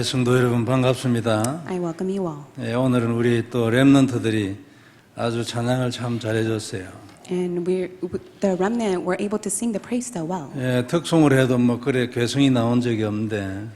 성도 여러분 반갑습니다. I welcome you all. 오늘은 우리 또 렘넌트들이 아주 찬양을 참 잘해줬어요. And the remnant were able to sing the praise so well. 특송을 해도 뭐 그래 괴성이 나온 적이 없는데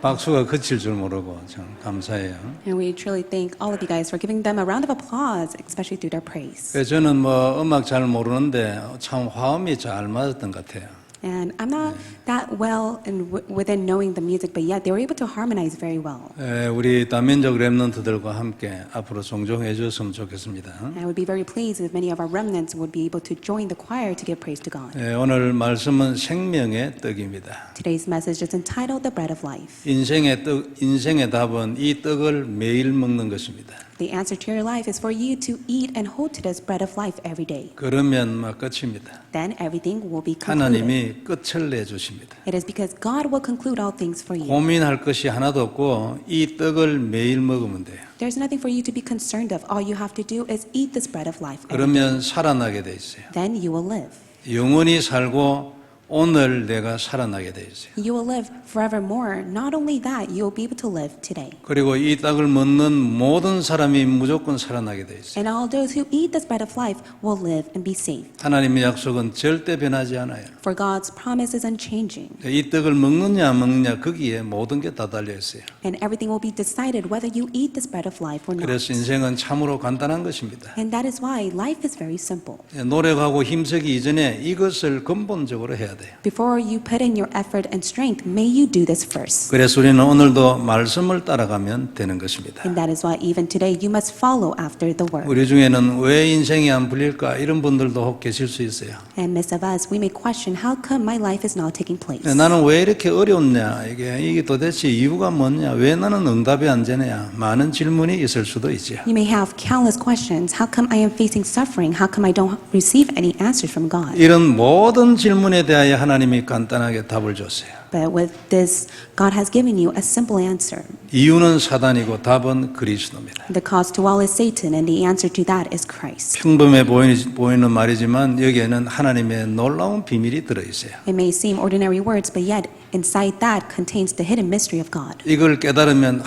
박수가 그칠 줄 모르고 참 감사해요. And we truly thank all of you guys for giving them a round of applause, especially through their praise. 저는 뭐 음악 잘 모르는데 참 화음이 잘 맞았던 것 같아요. And I'm not that well within knowing the music, but yet they were able to harmonize very well. 우리 다민족 렘넌트들과 함께 앞으로 종종해 주셨으면 좋겠습니다. And I would be very pleased if many of our remnants would be able to join the choir to give praise to God. 오늘 말씀은 생명의 떡입니다. Today's message is entitled The Bread of Life. 인생의 답은 이 떡을 매일 먹는 것입니다. The answer to your life is for you to eat and hold to this bread of life every day. 그러면 막 끝입니다. Then everything will be concluded. 하나님이 끝을 내주십니다. It is because God will conclude all things for you. 고민할 것이 하나도 없고 이 떡을 매일 먹으면 돼요. There's nothing for you to be concerned of. All you have to do is eat this bread of life. 그러면 살아나게 돼 있어요. Then you will live. 영원히 살고 오늘 내가 살아나게 돼 있어요. You will live forevermore. Not only that, you will be able to live today. 그리고 이 떡을 먹는 모든 사람이 무조건 살아나게 돼 있어요. And all those who eat this bread of life will live and be saved. 하나님의 약속은 절대 변하지 않아요. For God's promise is unchanging. 이 떡을 먹느냐 안 먹느냐 거기에 모든 게 다 달려 있어요. And everything will be decided whether you eat this bread of life or not. 그래서 인생은 참으로 간단한 것입니다. And that is why life is very simple. 노력하고 힘쓰기 이전에 이것을 근본적으로 해야 돼요. Before you put in your effort and strength, may you do this first. 그래서 우리는 오늘도 말씀을 따라가면 되는 것입니다. And that is why even today you must follow after the word. 우리 중에는 왜 인생이 안 풀릴까 이런 분들도 혹 계실 수 있어요. And most of us, we may question, how come my life is not taking place? 나는 왜 이렇게 어렵냐, 이게 도대체 이유가 뭐냐, 왜 나는 응답이 안 되냐, 많은 질문이 있을 수도 있죠. You may have countless questions. How come I am facing suffering? How come I don't receive any answers from God? 이런 모든 질문에 대하여 하나님이 간단하게 답을 줬어요. But with this, God has given you a simple answer. 이유는 사단이고 답은 그리스도입니다. The cause to all is Satan, and the answer to that is Christ. 평범해 보이는 말이지만 여기에는 하나님의 놀라운 비밀이 들어있어요. It may seem ordinary words, but yet inside that contains the hidden mystery of God. 이걸 깨달으면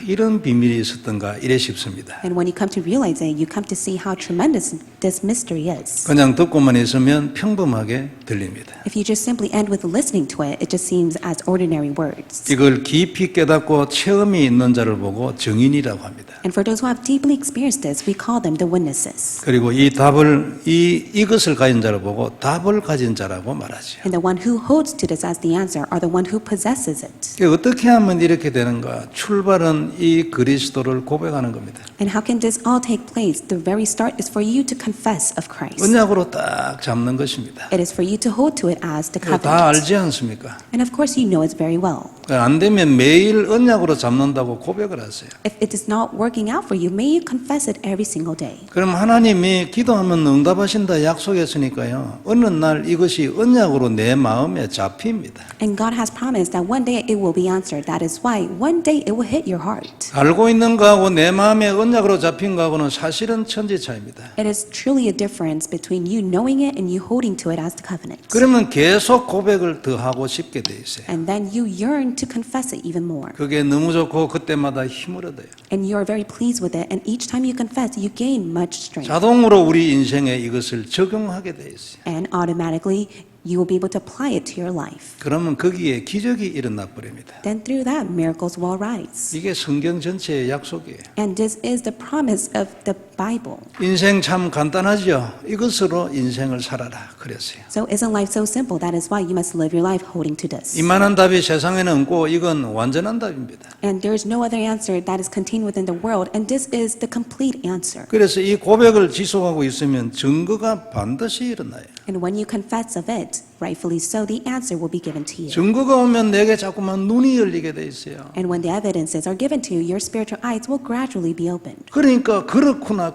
이런 비밀이 있었던가 이래 싶습니다. And when you come to realize it, you come to see how tremendous this mystery is. 그냥 듣고만 있으면 평범하게 들립니다. If you just simply end with listening to it, it just seems as ordinary words. 이걸 깊이 깨닫고 체험이 있는 자를 보고 증인이라고 합니다. And for those who have deeply experienced this, we call them the witnesses. 그리고 이 답을 이것을 가진 자를 보고 답을 가진 자라고 말하죠. And the one who holds to this as the answer are the one who possesses it. 어떻게 하면 이렇게 되는가? 출발은 이 그리스도를 고백하는 겁니다. And how can this all take place? The very start is for you to confess of Christ. 언약으로 딱 잡는 것입니다. It is for you to hold to it as the 다 covenant. 알지 않습니까? And of course you know it very well. 안 되면 매일 언약으로 잡는다고 고백을 하세요. If it is not working out for you, may you confess it every single day. 그럼 하나님이 기도하면 응답하신다 약속했으니까요. 어느 날 이것이 언약으로 내 마음에 잡힙니다. And God has promised that one day it will be answered. That is why one day it will hit your heart. 알고 있는 거하고 내 마음에 언약으로 잡힌 거하고는 사실은 천지 차이입니다. It is truly a difference between you knowing it and you holding to it as the covenant. 그러면 계속 고백을 더 하고 싶게 돼 있어요. And then you yearn to confess it even more. 그게 너무 좋고 그때마다 힘을 얻어요. And you are very pleased with it. And each time you confess, you gain much strength. 자동으로 우리 인생에 이것을 적용하게 돼 있어요. And automatically, you will be able to apply it to your life. 그러면 거기에 기적이 일어나 버립니다. Then through that, miracles will arise. 이게 성경 전체의 약속이에요. And this is the promise of the Bible. 인생 참 간단하죠. 이것으로 인생을 살아라 그랬어요. So isn't life so simple? That is why you must live your life holding to this. 이만한 답이 세상에는 없고 이건 완전한 답입니다. And there is no other answer that is contained within the world. And this is the complete answer. 그래서 이 고백을 지속하고 있으면 증거가 반드시 일어나요. And when you confess of it, rightfully so, the answer will be given to you. 증거가 오면 내게 자꾸만 눈이 열리게 돼 있어요. And when the evidences are given to you, your spiritual eyes will gradually be opened. 그러니까 그렇구나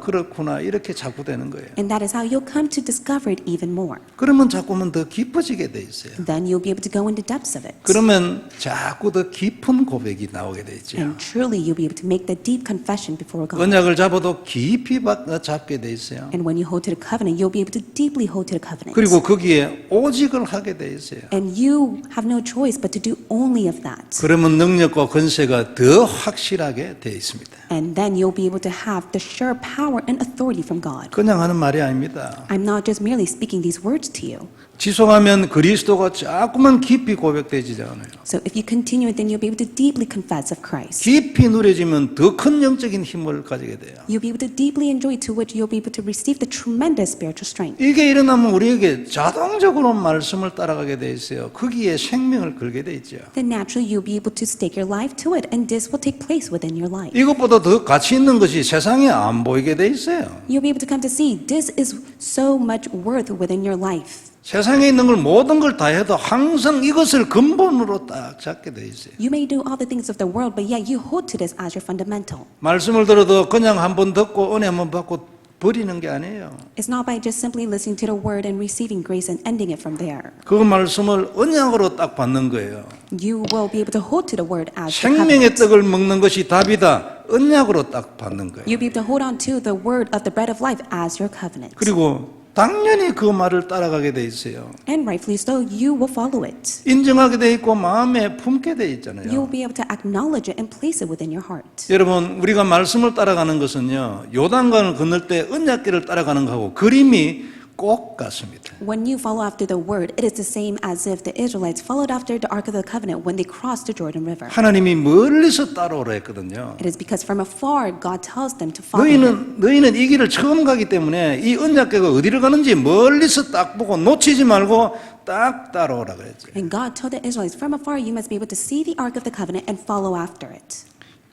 이렇게 자꾸 되는 거예요. And that is how you'll come to discover it even more. 그러면 자꾸만 더 깊어지게 돼 있어요. Then you'll be able to go into depths of it. 그러면 자꾸 더 깊은 고백이 나오게 돼 있죠. And truly you'll be able to make the deep confession before God. 언약을 잡아도 깊이 잡게 돼 있어요. And when you hold to the covenant, you'll be able to deeply hold to the covenant. 그리고 거기에 오직을 그걸 하게 돼 있어요. And you have no choice but to do only of that. 그러면 능력과 권세가 더 확실하게 돼 있습니다. And then you'll be able to have the sure power and authority from God. 그냥 하는 말이 아닙니다. I'm not just merely speaking these words to you. 지속하면 그리스도가 자꾸만 깊이 고백되지 않아요. So if you continue it, then you'll be able to deeply confess of Christ. 깊이 누려지면 더 큰 영적인 힘을 가지게 돼요. You'll be able to deeply enjoy, to which you'll be able to receive the tremendous spiritual strength. 이게 일어나면 우리에게 자동적으로 말씀을 따라가게 돼 있어요. 거기에 생명을 걸게 돼 있죠. Then naturally you'll be able to stake your life to it, and this will take place within your life. 이것보다 더 가치 있는 것이 세상에 안 보이게 돼 있어요. You'll be able to come to see this is so much worth within your life. 세상에 있는 걸 모든 걸 다 해도 항상 이것을 근본으로 딱 잡게 돼 있어요. You may do all the things of the world, but yet you hold to this as your fundamental. 말씀을 들어도 그냥 한번 듣고 은혜 한번 받고 버리는 게 아니에요. It's not by just simply listening to the word and receiving grace and ending it from there. 그 말씀을 언약으로 딱 받는 거예요. You will be able to hold to the word as the 생명의 covenant. 떡을 먹는 것이 답이다. 언약으로 딱 받는 거예요. You'll be able to hold on to the word of the bread of life as your covenant. 그리고 당연히 그 말을 따라가게 돼 있어요. And rightfully so, you will follow it. 인정하게 돼 있고 마음에 품게 돼 있잖아요. You'll be able to acknowledge it and place it within your heart. 여러분, 우리가 말씀을 따라가는 것은요, 요단강을 건널 때 언약길을 따라가는 거하고 그림이 꼭 같습니다. When you follow after the word, it is the same as if the Israelites followed after the Ark of the Covenant when they crossed the Jordan River. 하나님이 멀리서 따라오라 했거든요. It is because from afar God tells them to follow him. 너희는 이 길을 처음 가기 때문에 이 언약궤가 어디를 가는지 멀리서 딱 보고 놓치지 말고 딱 따라오라 그랬죠. And God told the Israelites, from afar you must be able to see the Ark of the Covenant and follow after it.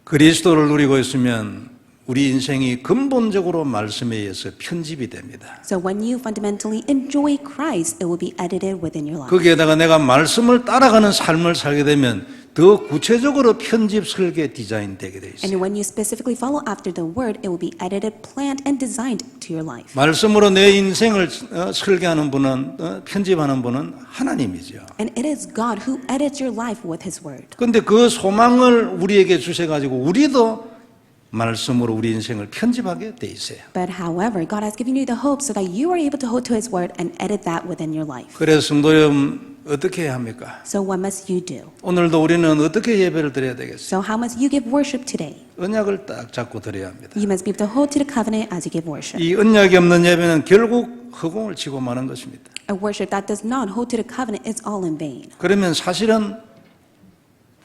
그리스도를 누리고 있으면 우리 인생이 근본적으로 말씀에 의해서 편집이 됩니다. So when you fundamentally enjoy Christ, it will be edited within your life. 거기에다가 내가 말씀을 따라가는 삶을 살게 되면 더 구체적으로 편집, 설계, 디자인 되게 돼 있어요. And when you specifically follow after the word, it will be edited, planned, and designed to your life. 말씀으로 내 인생을 설계하는 분은 편집하는 분은 하나님이죠. And it is God who edits your life with His word. 그런데 그 소망을 우리에게 주셔가지고 우리도 말씀으로 우리 인생을 편집하게 돼 있어요. But however, God has given you the hope so that you are able to hold to His word and edit that within your life. 그래서 성도 여러분 어떻게 해야 합니까? So what must you do? 오늘도 우리는 어떻게 예배를 드려야 되겠어요? So how must you give worship today? 언약을 딱 잡고 드려야 합니다. You must be able to hold to the covenant as you give worship. 이 언약이 없는 예배는 결국 허공을 치고 마는 것입니다. A worship that does not hold to the covenant is all in vain. 그러면 사실은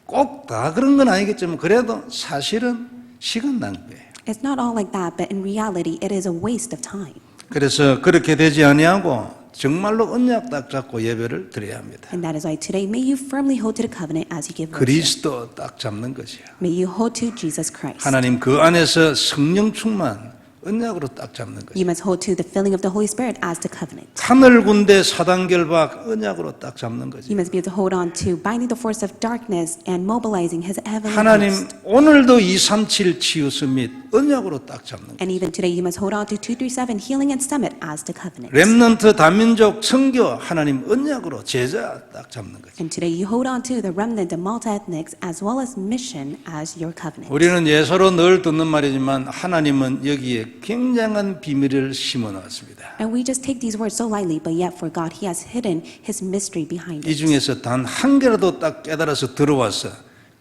꼭 다 그런 건 아니겠지만 그래도 사실은 시간 낭비예요. It's not all like that, but in reality, it is a waste of time. 그래서 그렇게 되지 아니하고 정말로 언약 딱 잡고 예배를 드려야 합니다. And that is why today, may you firmly hold to the covenant as you give worship. 그리스도 딱 잡는 것이야. May you hold to Jesus Christ. 하나님 그 안에서 성령 충만 언약으로 딱 잡는 You 것이야. must hold to the filling of the Holy Spirit as the covenant. 하늘 군대 사단 결박 언약으로 딱 잡는 거지. You must be able to hold on to binding the force of darkness and mobilizing His heavenly 하나님 host. 오늘도 237 치유스 및 언약으로 딱 잡는 거지. And even today, you must hold on to 237 healing and summit as the covenant. 렘넌트 다민족 선교 하나님 언약으로 제자 딱 잡는 거지. And today, you hold on to the remnant of multi-ethnics as well as mission as your covenant. 우리는 예서로 늘 듣는 말이지만 하나님은 여기에 굉장한 비밀을 심어 놨습니다. And we just take these words so lightly, but yet for God, He has hidden His mystery behind 이 it. 중에서 단 한 개라도 딱 깨달아서 들어와서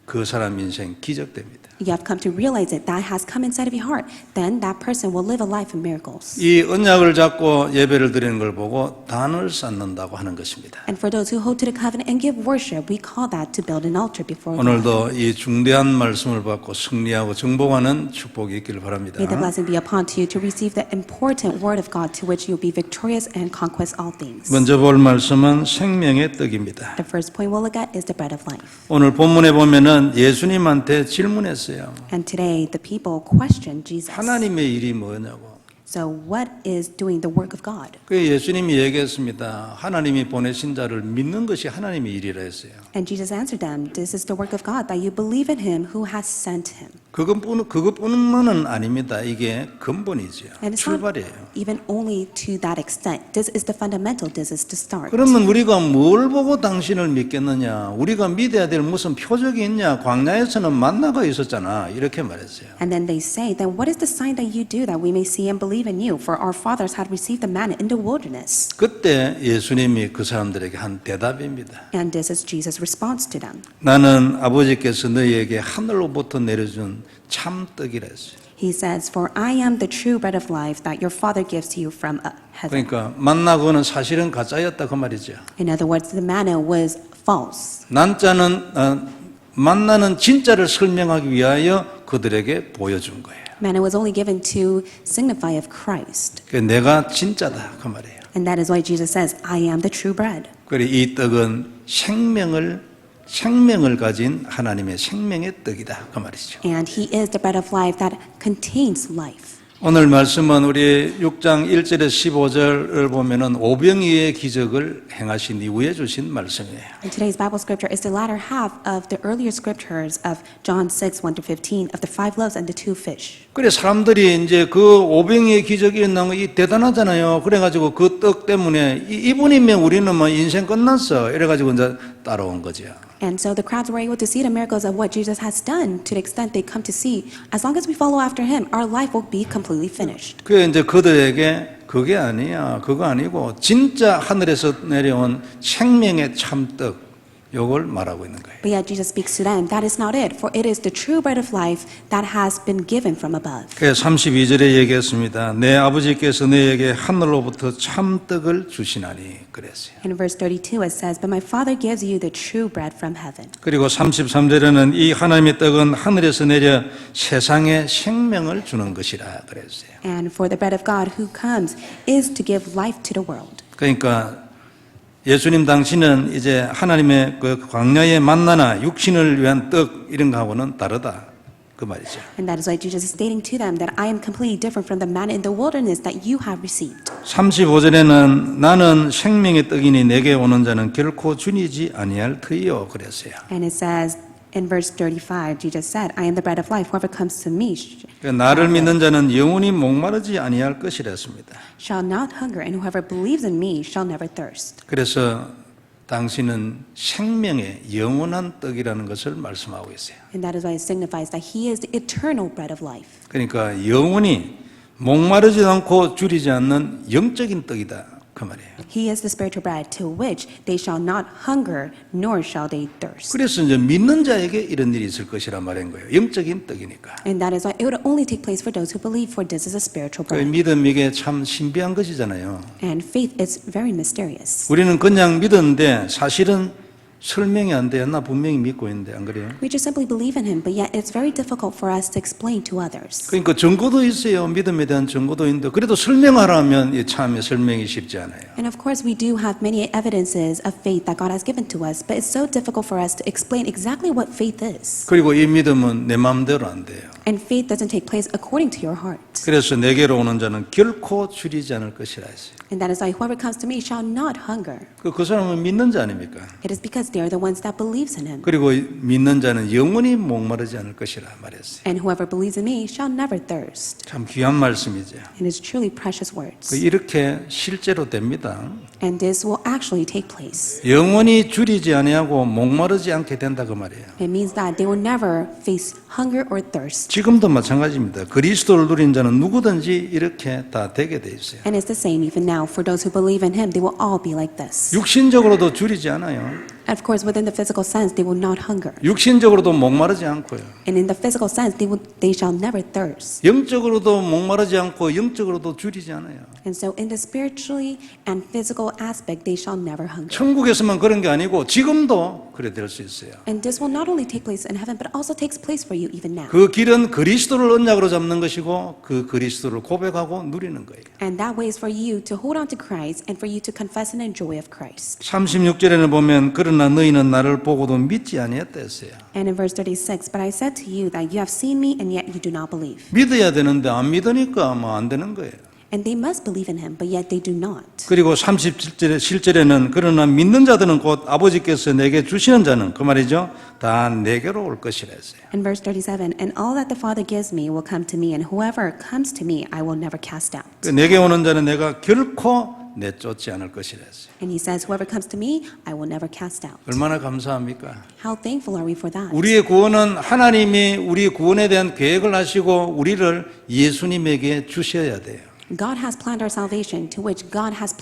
그 사람 인생 기적됩니다. You have come to realize it. That has come inside of your heart. Then that person will live a life of miracles. 이 언약을 잡고 예배를 드리는 걸 보고 단을 쌓는다고 하는 것입니다. And for those who hold to the covenant and give worship, we call that to build an altar before God. 오늘도 이 중대한 말씀을 받고 승리하고 정복하는 축복이 있기를 바랍니다. May the blessing be upon to you to receive the important word of God to which you'll be victorious and conquest all things. 먼저 볼 말씀은 생명의 떡입니다. The first point we'll look at is the bread of life. 오늘 본문에 보면은 예수님한테 질문했어요. And today, the people question Jesus. 하나님의 일이 뭐냐고. So what is doing the work of God? 그 예수님이 얘기했습니다. 하나님이 보내신 자를 믿는 것이 하나님의 일이라 했어요. And Jesus answered them, "This is the work of God, that you believe in him who has sent him." 그것뿐만은 아닙니다. 이게 근본이죠. And it's not 출발이에요. even only to that extent. This is the fundamental. This is the start. 그러면 우리가 뭘 보고 당신을 믿겠느냐? 우리가 믿어야 될 무슨 표적이 있냐? 광야에서는 만나가 있었잖아. 이렇게 말했어요. And then they say, "Then what is the sign that you do that we may see and believe in you? For our fathers had received the manna in the wilderness." 그때 예수님이 그 사람들에게 한 대답입니다. And this is Jesus' response to them. 나는 아버지께서 너희에게 하늘로부터 내려준 참떡이라 했어요. He says, "For I am the true bread of life that your Father gives to you from heaven." 그러니까 만나고는 사실은 가짜였다 그 말이죠. In other words, the manna was false. 만나는 진짜를 설명하기 위하여 그들에게 보여준 거예요. Manna was only given to signify of Christ. 그러니까 내가 진짜다 그 말이에요. And that is why Jesus says, "I am the true bread." 그리고 이 떡은 생명을 가진 하나님의 생명의 떡이다 그 말이죠. And he is the bread of life that contains life. 오늘 말씀은 우리 6장 1절에서 15절을 보면은 오병이의 기적을 행하신 이후에 주신 말씀이에요. And today's Bible scripture is the latter half of the earlier scriptures of John 6, 1-15, of the 5 loaves and the 2 fish. 그래 사람들이 이제 그 오병이의 기적이 있는 거 이 대단하잖아요. 그래가지고 그 떡 때문에 이분이면 우리는 뭐 인생 끝났어. 이래가지고 이제 따라온 거죠. And so the crowds were able to see the miracles of what Jesus has done to the extent they come to see, as long as we follow after him, our life will be completely finished. 그게 이제 그들에게 그게 아니야. 그거 아니고 진짜 하늘에서 내려온 생명의 참떡 요걸 말하고 있는 거예요. But yet Jesus speaks to them, that is not it, for it is the true bread of life that has been given from above. 그래서 32절에 얘기했습니다. 내 아버지께서 너에게 하늘로부터 참떡을 주시나니 그랬어요. In verse 32 it says, "But my Father gives you the true bread from heaven." 그리고 33절에는 이 하나님의 떡은 하늘에서 내려 세상에 생명을 주는 것이라 그랬어요. And for the bread of God who comes is to give life to the world. 그러니까 예수님 당신은 이제 하나님의 그 광야의 만나나 육신을 위한 떡 이런 거하고는 다르다 그 말이죠. And that is why Jesus is stating to them that I am completely different from the manna in the wilderness that you have received. 35절에는 나는 생명의 떡이니 내게 오는 자는 결코 줄이지 아니할 터이요 그랬어요. And it says in verse 35, Jesus said, "I am the bread of life. Whoever comes to me 나를 믿는 자는 영원히 목마르지 아니할 것이랬습니다. shall not hunger, and whoever believes in me shall never thirst." 그래서 당신은 생명의 영원한 떡이라는 것을 말씀하고 있어요. And that is why it signifies that he is the eternal bread of life. 그러니까 영원히 목마르지 않고 줄이지 않는 영적인 떡이다 그 말이에요. He is the spiritual bread to which they shall not hunger, nor shall they thirst. 그래서 이제 믿는 자에게 이런 일이 있을 것이란 말인 거예요. 영적인 떡이니까. And that is why it would only take place for those who believe, for this is a spiritual 그 bread. 믿음 이게 참 신비한 것이잖아요. And faith is very mysterious. 우리는 그냥 믿었는데 사실은 설명이 안 돼요. 나 분명히 믿고 있는데 안 그래요? We just simply believe in him, but yet it's very difficult for us to explain to others. 그러니까 증거도 있어요. 믿음에 대한 증거도 있는데 그래도 설명하라면 참에 설명이 쉽지 않아요. And of course, we do have many evidences of faith that God has given to us, but it's so difficult for us to explain exactly what faith is. 그리고 이 믿음은 내 마음대로 안 돼요. And faith doesn't take place according to your heart. 그래서 내게로 오는 자는 결코 줄이지 않을 것이라 했어요. And that is why whoever comes to me shall not hunger. 그 사람은 믿는 자 아닙니까? It is because they are the ones that believes in him. 그리고 믿는 자는 영원히 목마르지 않을 것이라 말했어요. And whoever believes in me shall never thirst. 참 귀한 말씀이죠. And it's truly precious words. 이렇게 실제로 됩니다. And this will actually take place. 영원히 줄이지 아니하고 목마르지 않게 된다 그 말이에요. It means that they will never face hunger or thirst. 지금도 마찬가지입니다. 그리스도를 누린 자는 누구든지 이렇게 다 되게 돼 있어요. And it's the same even now. For those who believe in him, they will all be like this. 육신적으로도 줄이지 않아요. And of course, within the physical sense, they will not hunger. 육신적으로도 목마르지 않고요. And in the physical sense, they shall never thirst. 영적으로도 목마르지 않고 영적으로도 줄이지 않아요. And so in the spiritually and physical aspect, they shall never hunger. 천국에서만 그런 게 아니고 지금도 그래 될 수 있어요. And this will not only take place in heaven, but also takes place for you even now. 그 길은 그리스도를 언약으로 잡는 것이고 그 그리스도를 고백하고 누리는 거예요. And that way is for you to hold on to Christ and for you to confess and enjoy of Christ. 36절에는 보면 그러나 너희는 나를 보고도 믿지 아니했다 했어요. And in verse 36, but I said to you that you have seen me and yet you do not believe. 믿어야 되는데 안 믿으니까 뭐 안 되는 거예요. And they must believe in him, but yet they do not. 그리고 37절에는 그러나 믿는 자들은 곧 아버지께서 내게 주시는 자는 그 말이죠. 다 내게로 올 것이라 했어요. In verse 37, and all that the Father gives me will come to me, and whoever comes to me I will never cast out. 내게 오는 자는 내가 결코 내쫓지 않을 것이라 했어요. And he says, whoever comes to me I will never cast out. 얼마나 감사합니까? How thankful are we for that? 우리의 구원은 하나님이 우리 구원에 대한 계획을 하시고 우리를 예수님에게 주셔야 돼요. God has planned our salvation, to which God has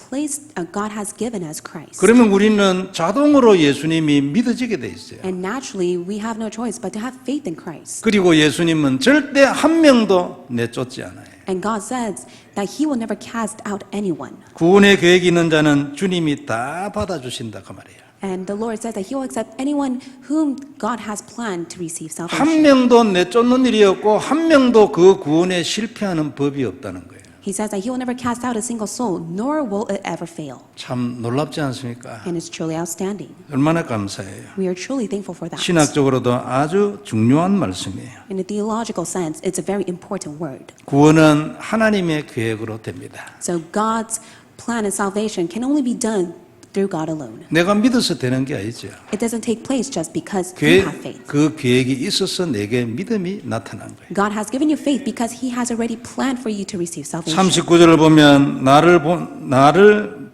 given us Christ. 그러면 우리는 자동으로 예수님이 믿어지게 돼 있어요. And naturally, we have no choice but to have faith in Christ. 그리고 예수님은 절대 한 명도 내쫓지 않아요. And God says that He will never cast out anyone. 구원의 계획이 있는 자는 주님이 다 받아주신다 그 말이에요. And the Lord says that He will accept anyone whom God has planned to receive 한 salvation. 명도 내쫓는 일이 없고 한 명도 그 구원에 실패하는 법이 없다는 거예요. He says that He will never cast out a single soul, nor will it ever fail. 참 놀랍지 않습니까? And it's truly outstanding. 얼마나 감사해요. We are truly thankful for that. 신학적으로도 아주 중요한 말씀이에요. In a theological sense, it's a very important word. 구원은 하나님의 계획으로 됩니다. So God's plan and salvation can only be done through God alone. 내가 믿어서 되는 게 아니죠. It doesn't take place just because you have faith. 그 계획이 있어서 내게 믿음이 나타난 거예요. God has given you faith because He has already planned for you to receive salvation. 39절을 보면 나를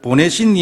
보내신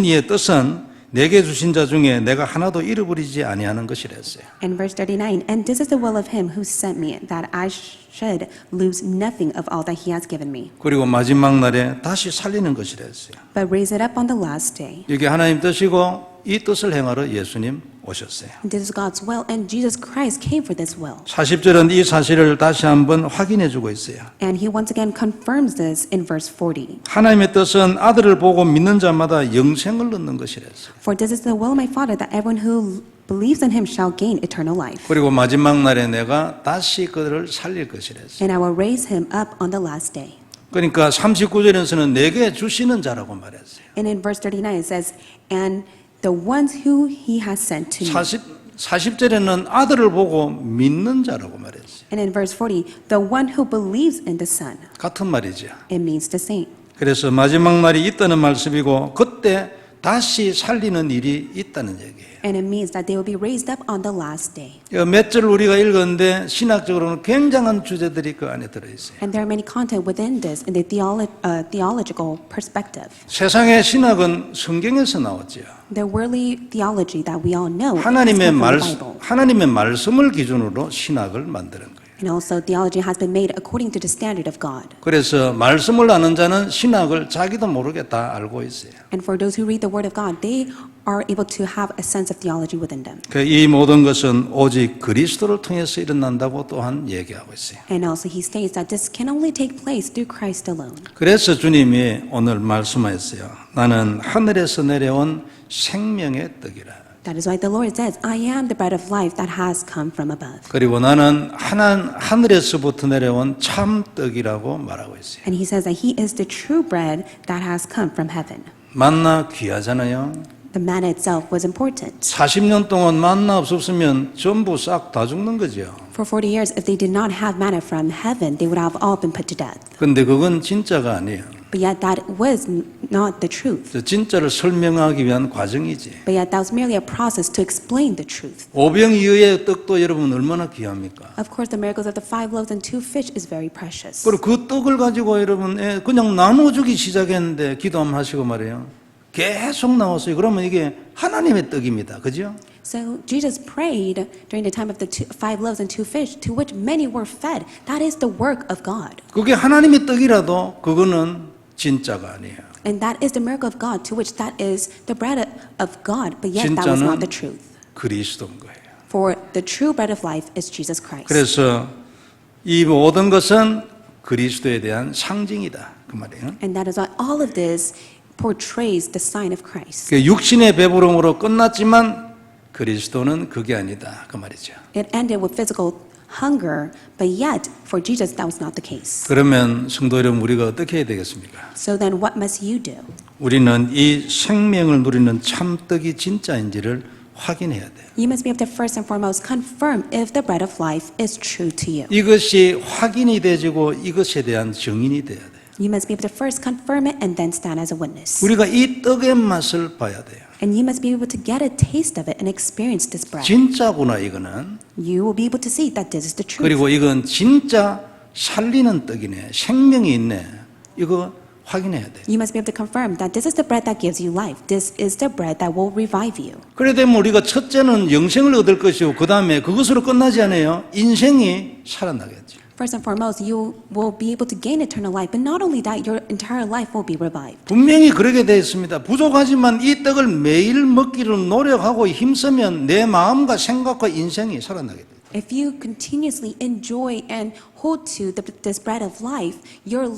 이의 뜻은 내게 주신 자 중에 내가 하나도 잃어버리지 아니하는 것이라 했어요. And verse 39, and this is the will of Him who sent me, that I should lose nothing of all that He has given me, 그리고 마지막 날에 다시 살리는 것이라 했어요. but raise it up on the last day. 이게 하나님 뜻이고 이 뜻을 행하러 예수님 오셨어요. And this is God's will, and Jesus Christ came for this will. 40절은 이 사실을 다시 한번 확인해 주고 있어요. And He once again confirms this in verse 40. 하나님의 뜻은 아들을 보고 믿는 자마다 영생을 얻는 것이라 했어요. For this is the will of my Father, that everyone who believes in Him shall gain eternal life. 그리고 마지막 날에 내가 다시 그들을 살릴 것이라 했어요. And I will raise him up on the last day. 그러니까 39절에서는 내게 주시는 자라고 말했어요. And in verse 39 it says, and the ones who He has sent to me. 40절에는 아들을 보고 믿는 자라고 말했어요. And in verse 40, the one who believes in the Son. 같은 말이죠. It means the same. 그래서 마지막 날이 있다는 말씀이고 그때 다시 살리는 일이 있다는 얘기예요. And it means that they will be raised up on the last day. 몇 절 우리가 읽었는데 신학적으로는 굉장한 주제들이 그 안에 들어있어요. And there are many content within this in the theological perspective. 세상의 신학은 성경에서 나왔죠. The worldly theology that we all know is 하나님의 from the Bible. 하나님의 말씀을 기준으로 신학을 만드는 거예요. And also theology has been made according to the standard of God. 그래서 말씀을 아는 자는 신학을 자기도 모르게 다 알고 있어요. And for those who read the Word of God, they are able to have a sense of theology within them. 이 모든 것은 오직 그리스도를 통해서 일어난다고 또한 얘기하고 있어요. And also he states that this can only take place through Christ alone. 그래서 주님이 오늘 말씀하셨어요. 나는 하늘에서 내려온 생명의 떡이라. That is why the Lord says, I am the bread of life that has come from above. 그리고 나는 하늘에서부터 내려온 참 떡이라고 말하고 있어요. And he says that he is the true bread that has come from heaven. 만나 귀하잖아요. The manna itself was important. 40년 동안 만나 없었으면 전부 싹 다 죽는 거죠. For 40 years, if they did not have manna from heaven, they would have all been put to death. 근데 그건 진짜가 아니에요. But yet that was not the truth. 진짜를 설명하기 위한 과정이지. But yet that was merely a process to explain the truth. 오병이어의 떡도 여러분 얼마나 귀합니까? Of course, the miracles of the 5 loaves and 2 fish is very precious. 그리고 그 떡을 가지고 여러분 그냥 나눠주기 시작했는데 기도 한번 하시고 말이에요. 계속 나왔어요. 그러면 이게 하나님의 떡입니다. 그죠? So Jesus prayed during the time of the 5 loaves and 2 fish, to which many were fed. That is the work of God. 그게 하나님의 떡이라도 그거는 진짜가 아니에요. And that is the miracle of God, to which that is the bread of God, but yet that was not the truth. 그리스도인 거예요. For the true bread of life is Jesus Christ. 그래서 이 모든 것은 그리스도에 대한 상징이다. 그 말이에요. And that is why all of this portrays the sign of Christ. 육신의 배부름으로 끝났지만 그리스도는 그게 아니다. 그 말이죠. It ended with physical hunger, but yet for Jesus that was not the case. 그러면 성도 여러분 우리가 어떻게 해야 되겠습니까? So then what must you do? 우리는 이 생명을 누리는 참떡이 진짜인지를 확인해야 돼요. You must be able to first and foremost confirm if the bread of life is true to you. 이것이 확인이 되지고 이것에 대한 증인이 돼야 돼요. You must be able to first confirm it and then stand as a witness. 우리가 이 떡의 맛을 봐야 돼요. And you must be able to get a taste of it and experience this bread. 진짜구나 이거는. You will be able to see that this is the truth. 그리고 이건 진짜 살리는 떡이네. 생명이 있네. 이거 확인해야 돼요. You must be able to confirm that this is the bread that gives you life. This is the bread that will revive you. 그래 되면 우리가 첫째는 영생을 얻을 것이고 그 다음에 그것으로 끝나지 않아요. 인생이 살아나겠죠. First and foremost, you will be able to gain eternal life, but not only that, your entire life will be revived. 분명히 그렇게 되어 있습니다. 부족하지만 이 떡을 매일 먹기를 노력하고 힘쓰면 내 마음과 생각과 인생이 살아나게 돼요. If you continuously enjoy and hold to this bread of life, your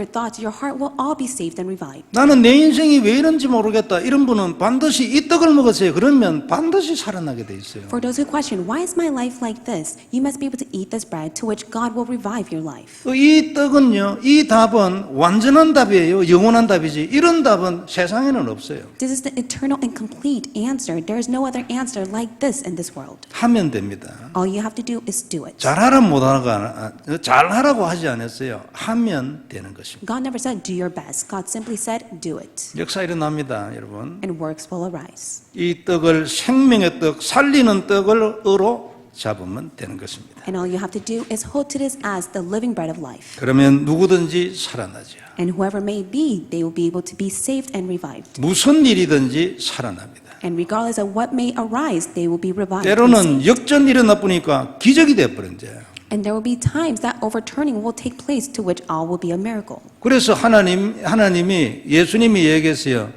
thoughts, your heart will all be saved and revived. 나는 내 인생이 왜 이런지 모르겠다. 이런 분은 반드시 이 떡을 먹었어요. 그러면 반드시 살아나게 돼 있어요. For those who question, why is my life like this? You must be able to eat this bread to which God will revive your life. 이 떡은요, 이 답은 완전한 답이에요. 영원한 답이지. 이런 답은 세상에는 없어요. This is the eternal and complete answer. There is no other answer like this in this world. 하면 됩니다. All you have to do is do it. 잘하라 못하라 잘하라고 하지 않았어요. 하면 되는 것입니다. God never said, do your best. God simply said, do it. 역사 일어납니다, 여러분. And works will arise. 이 떡을 생명의 떡, 살리는 떡으로 잡으면 되는 것입니다. And all you have to do is hold to this as the living bread of life. 그러면 누구든지 살아나죠. And whoever may be, they will be able to be saved and revived. 무슨 일이든지 살아납니다. And regardless of what may arise, they will be revived. and 때로는 saved. 역전이 일어나 보니까 기적이 돼버린 거예요. And there will be times that overturning will take place to which all will be a miracle. 그래서 하나님이 예수님이 얘기했어요.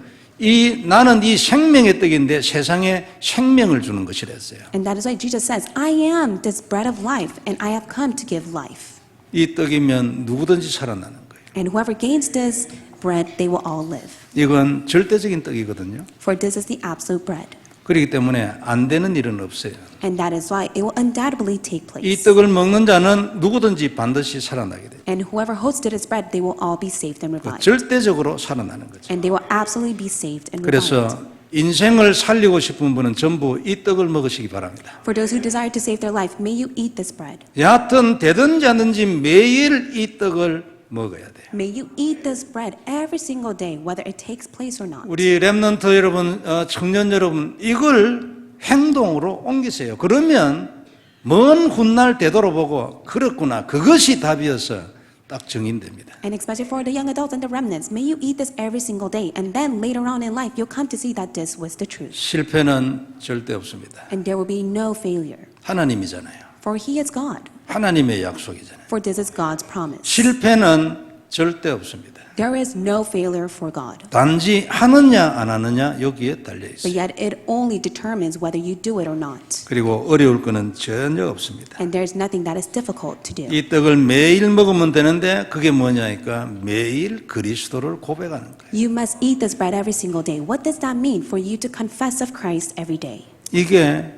나는 이 생명의 떡인데 세상에 생명을 주는 것이랬어요. And that is why Jesus says, I am this bread of life, and I have come to give life. 이 떡이면 누구든지 살아나는 거예요. And whoever gains this bread, they will all live. 이건 절대적인 떡이거든요. For this is the absolute bread. 그렇기 때문에 안 되는 일은 없어요. And that is why it will undoubtedly take 이 place. 떡을 먹는 자는 누구든지 반드시 살아나게 돼요. And whoever holds to this bread, they will all be saved and revived. 절대적으로 살아나는 거죠. And they will absolutely be saved and 그래서 revived. 인생을 살리고 싶은 분은 전부 이 떡을 먹으시기 바랍니다. For those who desire to save their life, may you eat this bread. 여하튼 되든지 않든지 매일 이 떡을 먹어야 돼요. May you eat this bread every single day, whether it takes place or not. 우리 렘넌트 여러분, 청년 여러분, 이걸 행동으로 옮기세요. 그러면 먼 훗날 되돌아보고 그렇구나, 그것이 답이어서 딱 증인됩니다. And especially for the young adults and the remnants, may you eat this every single day, and then later on in life, you'll come to see that this was the truth. 실패는 절대 없습니다. And there will be no failure, 하나님이잖아요. for He is God. 하나님의 약속이잖아요. For this is God's promise. 실패는 절대 없습니다. There is no failure for God. 단지 하느냐 안 하느냐 여기에 달려 But 있어요. yet it only determines whether you do it or not. 그리고 어려울 거는 전혀 없습니다. And there's nothing that is difficult to do. 이 떡을 매일 먹으면 되는데 그게 뭐냐니까 매일 그리스도를 고백하는 거예요. You must eat this bread every single day. What does that mean? For you to confess of Christ every day. 이게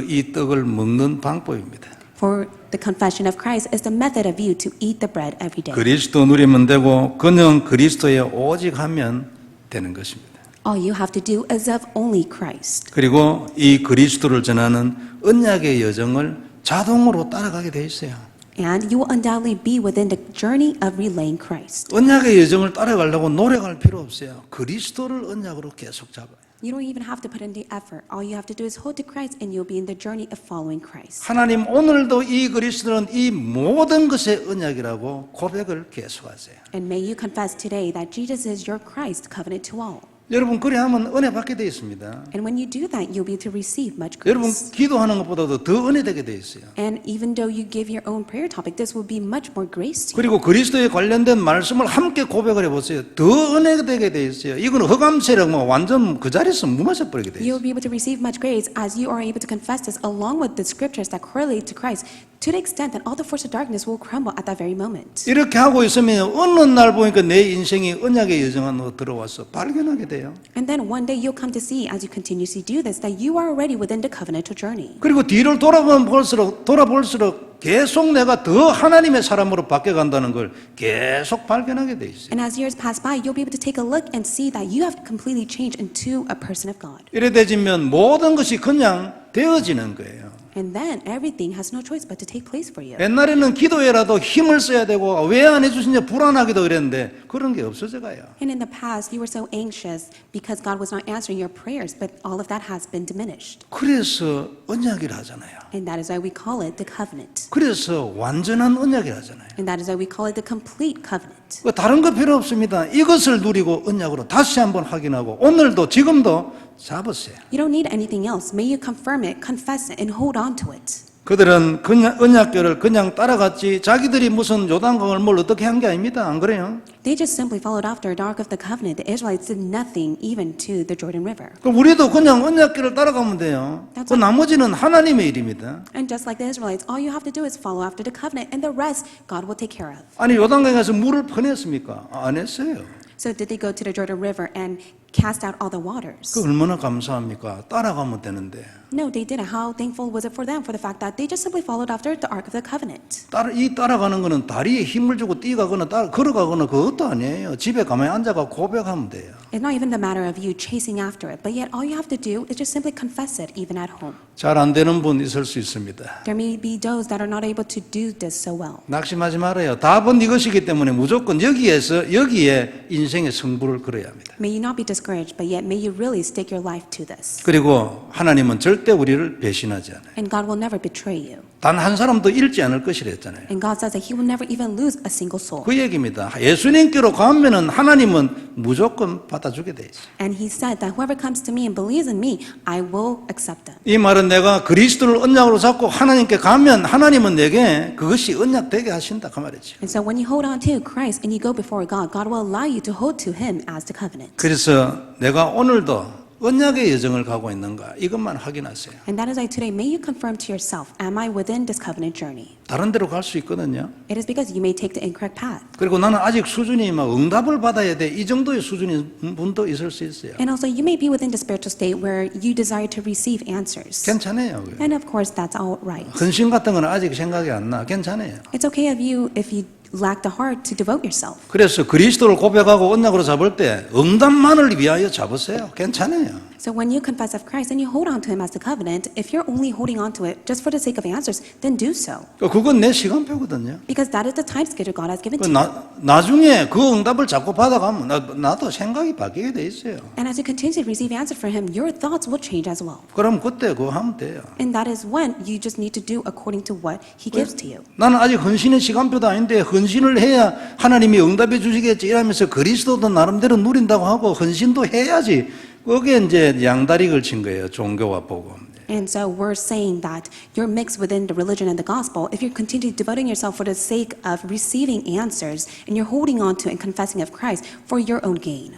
이 떡을 먹는 방법입니다. For the confession of Christ is the method of you to eat the bread every day. 그리스도 누리면 되고 그는 그리스도에 오직 하면 되는 것입니다. All you have to do is of only Christ. 그리고 이 그리스도를 전하는 언약의 여정을 자동으로 따라가게 돼 있어요. And you will undoubtedly be within the journey of relaying Christ. 언약의 여정을 따라가려고 노력할 필요 없어요. 그리스도를 언약으로 계속 잡아요. You don't even have to put in the effort. All you have to do is hold to Christ and you'll be in the journey of following Christ. 하나님 오늘도 이 그리스도는 이 모든 것의 언약이라고 고백을 계속하세요. And may you confess today that Jesus is your Christ, covenant to all. 여러분 그래 하면 은혜 받게 되어 있습니다. And when you do that, you'll be able to receive much 여러분 grace. 기도하는 것보다도 더 은혜 되게 되어 있어요. And even though you give your own prayer topic, this will be much more grace to you. 그리고 그리스도에 관련된 말씀을 함께 고백을 해보세요. 더 은혜 되게 되어 있어요. 이건 흑암세력 완전 그 자리에서 무너져 버리게 되어 있어요. You'll be able to receive much grace as you are able to confess this along with the scriptures that correlate to Christ to the extent that all the force of darkness will crumble at that very moment. 이렇게 하고 있으면 어느 날 보니까 내 인생이 언약의 여정 안으로 들어와서 발견하게 돼요. And then one day you'll come to see, as you continuously do this, that you are already within the covenantal journey. 그리고 뒤를 돌아볼수록 계속 내가 더 하나님의 사람으로 바뀌어간다는 걸 계속 발견하게 돼 있어요. And as years pass by, you'll be able to take a look and see that you have completely changed into a person of God. 이래 되지면 모든 것이 그냥 되어지는 거예요. And then everything has no choice but to take place for you. 옛날에는 기도에라도 힘을 써야 되고 왜 안 해주시냐 불안하기도 그랬는데 그런 게 없어져 가요. And in the past, you were so anxious because God was not answering your prayers, but all of that has been diminished. 그래서 언약이라 하잖아요. And that is why we call it the covenant. 그래서 완전한 언약이라 하잖아요. And that is why we call it the complete covenant. 다른 거 필요 없습니다. 이것을 누리고 언약으로 다시 한번 확인하고 오늘도 지금도 잡으세요. You don't need anything else. May you confirm it, confess it, and hold on to it. 그들은 그냥 언약궤를 그냥 따라갔지 자기들이 무슨 요단강을 뭘 어떻게 한 게 아닙니다. 안 그래요? They just simply followed after the Ark of the Covenant. The Israelites did nothing even to the Jordan River. 그럼 우리도 그냥 언약궤를 따라가면 돼요. 그 나머지는 하나님의 일입니다. And just like the Israelites, all you have to do is follow after the covenant, and the rest God will take care of. 아니 요단강에 가서 물을 퍼냈습니까? 안 했어요. So did they go to the Jordan River and cast out all the waters? 그 얼마나 감사합니까? 따라가면 되는데. No, they didn't. How thankful was it for them for the fact that they just simply followed after the Ark of the Covenant? 따라가는 거는 다리에 힘을 주고 뛰가거나 걸어가거나 그것도 아니에요. 집에 가만히 앉아가 고백하면 돼요. It's not even the matter of you chasing after it, but yet all you have to do is just simply confess it, even at home. 잘 안 되는 분 있을 수 있습니다. There may be those that are not able to do this so well. 낙심하지 말아요. 답은 이것이기 때문에 무조건 여기에 인생의 승부를 걸어야 합니다. May you not be discouraged, but yet may you really stake your life to this. 그리고 하나님은 절대 우리를 배신하지 않아요. And God will never betray you. 단 한 사람도 잃지 않을 것이라 했잖아요. And God says that He will never even lose a single soul. 그 얘기입니다. 예수님께로 가면은 하나님은 무조건 받아주게 돼 있어요. And He said that whoever comes to me and believes in me, I will accept them. 이 말은 내가 그리스도를 언약으로 잡고 하나님께 가면 하나님은 내게 그것이 언약되게 하신다 그 말이죠. And so when you hold on to Christ and you go before God, God will allow you to hold to Him as the covenant. 그래서 내가 오늘도 언약의 여정을 가고 있는가 이것만 확인하세요. And that is why today, may you confirm to yourself, am I within this covenant journey? 다른 데로 갈 수 있거든요. It is because you may take the incorrect path. 그리고 나는 아직 수준이 막 응답을 받아야 돼. 이 정도의 수준인 분도 있을 수 있어요. And also, you may be within the spiritual state where you desire to receive answers. 괜찮아요. And of course, that's all right. 헌신 같은 거는 아직 생각이 안 나. 괜찮아요. It's okay if you lack the heart to devote yourself. 그래서 그리스도를 고백하고 언약으로 잡을 때 응답만을 위하여 잡으세요. 괜찮아요. So when you confess of Christ and you hold on to Him as the covenant, if you're only holding on to it just for the sake of answers, then do so. 그건 내 시간표거든요. Because that is the time schedule God has given to you. 나중에 그 응답을 자꾸 받아가면 나도 생각이 바뀌게 돼 있어요. And as you continue to receive answers from Him, your thoughts will change as well. 그럼 그때 그거 하면 돼요. And that is when you just need to do according to what He gives to you. 나는 아직 헌신의 시간표도 아닌데 헌신을 해야 하나님이 응답해 주시겠지 이러면서 그리스도도 나름대로 누린다고 하고 헌신도 해야지. 그게 이제 양다리 걸친 거예요. 종교와 복음. And so we're saying that you're mixed within the religion and the gospel if you're continually devoting yourself for the sake of receiving answers and you're holding on to and confessing of Christ for your own gain.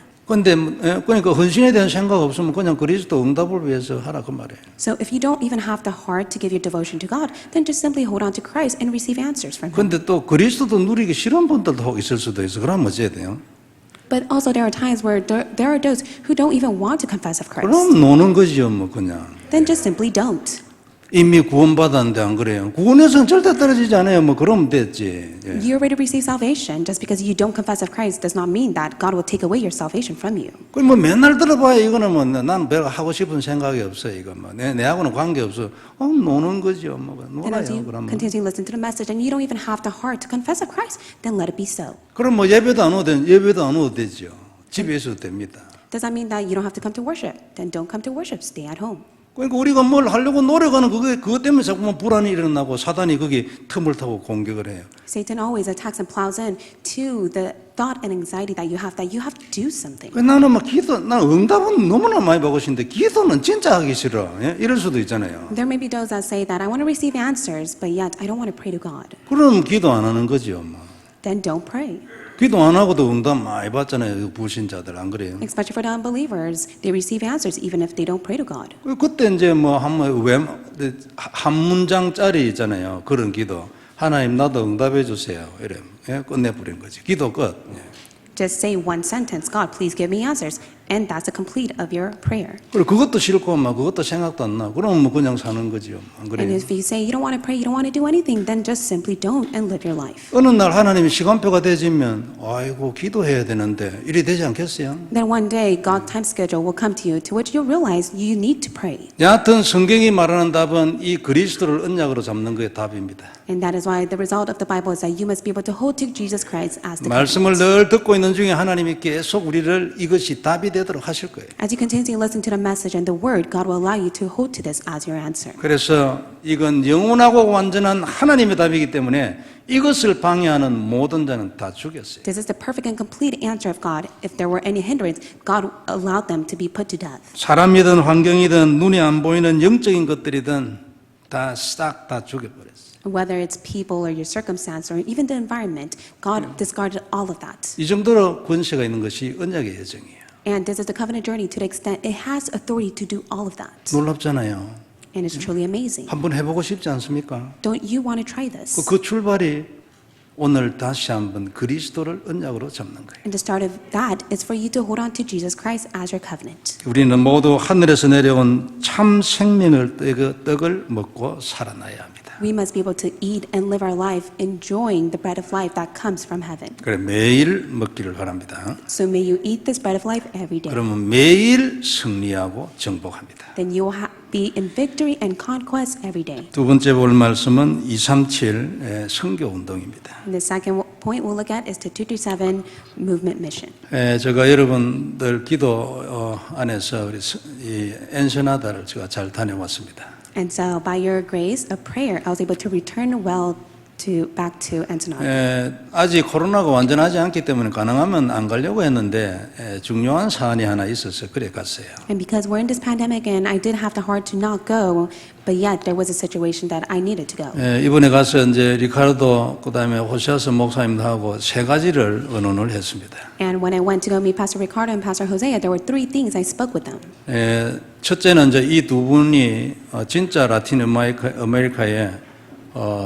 그러니까 헌신에 대한 생각 없으면 그냥 그리스도 응답을 위해서 하라 그 말이에요. So if you don't even have the heart to give your devotion to God, then just simply hold on to Christ and receive answers from Him. 근데 또 그리스도도 누리기 싫은 분들도 있을 수도 있어. 그럼 어찌해야 돼요? But also there are times where there are those who don't even want to confess of Christ. 그럼 노는 거지요, 뭐 그냥. Then just simply don't. 이미 구원받았는데 안 그래요? 구원에서는 절대 떨어지지 않아요. 뭐 그러면 됐지. 예. You already receive salvation. Just because you don't confess of Christ does not mean that God will take away your salvation from you. 그럼 뭐 맨날 들어봐야 이거는 뭐 나는 별로 하고 싶은 생각이 없어 이거 뭐 내하고는 관계 없어. 노는 거죠. 뭐 And as 놀아요. you 그러면. continue to listen to the message and you don't even have the heart to confess of Christ, then let it be so. 그럼 뭐 예배도 안 오도 되죠. 집에 있어도 됩니다. Does that mean that you don't have to come to worship? Then don't come to worship. Stay at home. 그러니까 우리가 뭘 하려고 노력하는 그것 때문에 자꾸만 불안이 일어나고 사단이 거기 틈을 타고 공격을 해요. Satan always attacks and plows in to the thought and anxiety that you have to do something. 나는 막 난 응답은 너무나 많이 받고 싶은데 기도는 진짜 하기 싫어. 예? 이럴 수도 있잖아요. There may be those that say that I want to receive answers, but yet I don't want to pray to God. 그럼 기도 안 하는 거죠. 뭐. Then don't pray. 기도 안 하고도 응답 많이 받잖아요. 불신자들 안 그래요? Especially for the unbelievers, they receive answers even if they don't pray to God. 그때 이제 뭐 한 문장짜리 있잖아요. 그런 기도. 하나님 나도 응답해 주세요. 이래 끝내버린 거지. 기도 끝. Just say one sentence, God, please give me answers. And that's the complete of your prayer. 그리고 그것도 싫고 막 그것도 생각도 안 나. 그러면 뭐 그냥 사는 거지요. 안 And 그래요? if you say you don't want to pray, you don't want to do anything, then just simply don't and live your life. 어느 날 하나님이 시간표가 되지면 아이고 기도해야 되는데 이리 되지 않겠어요? Then one day, God's time schedule will come to you to which you'll realize you need to pray. 여하튼 성경이 말하는 답은 이 그리스도를 언약으로 잡는 것이 답입니다. And that is why the result of the Bible is that you must be able to hold to Jesus Christ as the 말씀을 covenant. 늘 듣고 있는 중에 하나님이 계속 우리를 이것이 답이 되도록 하실 거예요. As you continue to listen to the message and the word, God will allow you to hold to this as your answer. 그래서 이건 영원하고 완전한 하나님의 답이기 때문에 이것을 방해하는 모든 자는 다 죽였어요. This is the perfect and complete answer of God. If there were any hindrance, God allowed them to be put to death. 사람이든 환경이든 눈에 안 보이는 영적인 것들이든 다 싹 다 죽여버렸어요. Whether it's people or your circumstance or even the environment, God discarded all of that. 이 정도로 권세가 있는 것이 언약의 여정이에요. And this is the covenant journey to the extent it has authority to do all of that. 놀랍잖아요. And it's truly amazing. 한번 해보고 싶지 않습니까? Don't you want to try this? 그 출발이 오늘 다시 한번 그리스도를 언약으로 잡는 거예요. And the start of that is for you to hold on to Jesus Christ as your covenant. 우리는 모두 하늘에서 내려온 참 생명을 떡을 먹고 살아나야 합니다. We must be able to eat and live our life enjoying the bread of life that comes from heaven. 그래 매일 먹기를 바랍니다. So may you eat this bread of life every day. 그러면 매일 승리하고 정복합니다. Then you will be in victory and conquest every day. 두 번째 볼 말씀은 237 선교 운동입니다. And the second point we'll look at is the 237 movement mission. 제가 여러분들 기도 안에서 우리 이 엔세나다를 제가 잘 다녀왔습니다. And so by your grace of prayer, I was able to return well back to Ensenada. 아직 코로나가 완전하지 않기 때문에 가능하면 안 가려고 했는데 중요한 사안이 하나 있어서 그래 갔어요. And because we're in this pandemic and I did have the heart to not go, but yet there was a situation that I needed to go. 이번에 가서 이제 리카르도 그다음에 호시아스 목사님하고 세 가지를 의논을 했습니다. And when I went to go meet Pastor Ricardo and Pastor Hosea, there were three things I spoke with them. 첫째는 이제 이 두 분이 진짜 라틴 아메리카의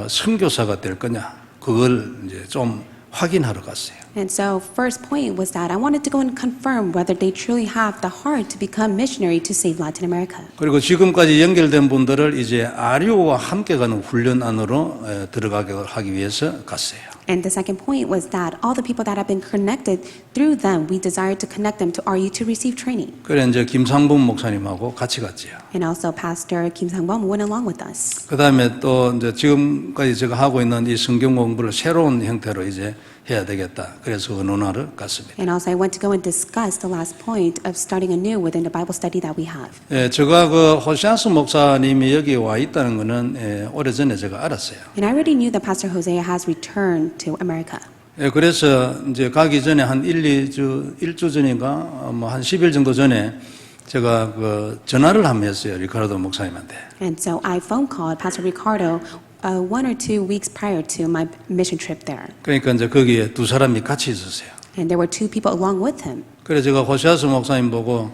선교사가 될 거냐 그걸 이제 좀 확인하러 갔어요. And so first point was that I wanted to go and confirm whether they truly have the heart to become missionary to save Latin America. 그리고 지금까지 연결된 분들을 이제 아류와 함께 가는 훈련 안으로 들어가게 하기 위해서 갔어요. And the second point was that all the people that have been connected through them, we desire to connect them to RU to receive training. 그래 이제 김상범 목사님하고 같이 갔지요. And also Pastor Kim Sang-bom went along with us. 그다음에 또 이제 지금까지 제가 하고 있는 이 성경 공부를 새로운 형태로 이제 해야 되겠다. 그래서 의논하러 갔습니다. And also I went to go and discuss the last point of starting anew within the Bible study that we have. 제가 그 호시아스 목사님이 여기 와 있다는 거는 오래전에 제가 알았어요. And I already knew that Pastor Hosea has returned to America. 그래서 이제 가기 전에 한 1주 전인가 뭐 한 10일 정도 전에 제가 그 전화를 한번 했어요. 리카르도 목사님한테. And so I phone called Pastor Ricardo 1 or 2 weeks prior to my mission trip there. 그러니까 이제 거기에 두 사람이 같이 있었어요. And there were 2 people along with him. 그래서 제가 호시아스 목사님 보고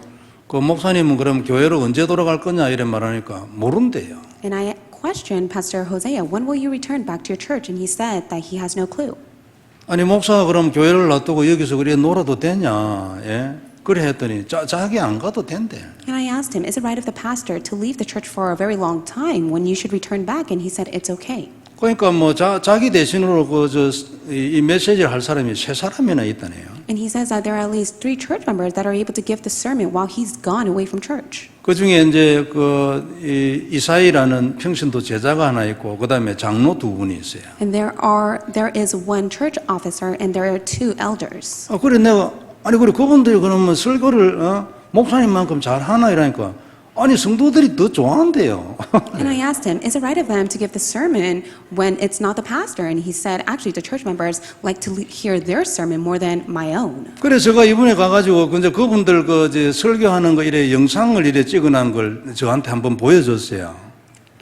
그 목사님은 그럼 교회로 언제 돌아갈 거냐 이런 말하니까 모른대요. And I questioned Pastor Hosea, when will you return back to your church? And he said that he has no clue. 아니 목사가 그럼 교회를 놔두고 여기서 그래 놀아도 되냐? 예? 그래 했더니 자기 안 가도 된대. And I asked him, is it right of the pastor to leave the church for a very long time when you should return back? And he said it's okay. 그러니까 뭐 자기 대신으로 이 메시지를 할 사람이 3사람이나 있다네요. And he says that there are at least 3 church members that are able to give the sermon while he's gone away from church. 그 중에 이제 이사이라는 평신도 제자가 하나 있고 그다음에 장로 2분이 있어요. And there is 1 church officer and there are 2 elders. 그래 내가 아니 그래 그분들이 그러면 설교를 목사님만큼 잘 하나 이러니까 아니 성도들이 더 좋아한대요. And I asked him, is it right of them to give the sermon when it's not the pastor? And he said, actually, the church members like to hear their sermon more than my own. 그래서 제가 이번에 가가지고 근데 그분들 이제 설교하는 거 이래 영상을 이래 찍어놓은 걸 저한테 한번 보여줬어요.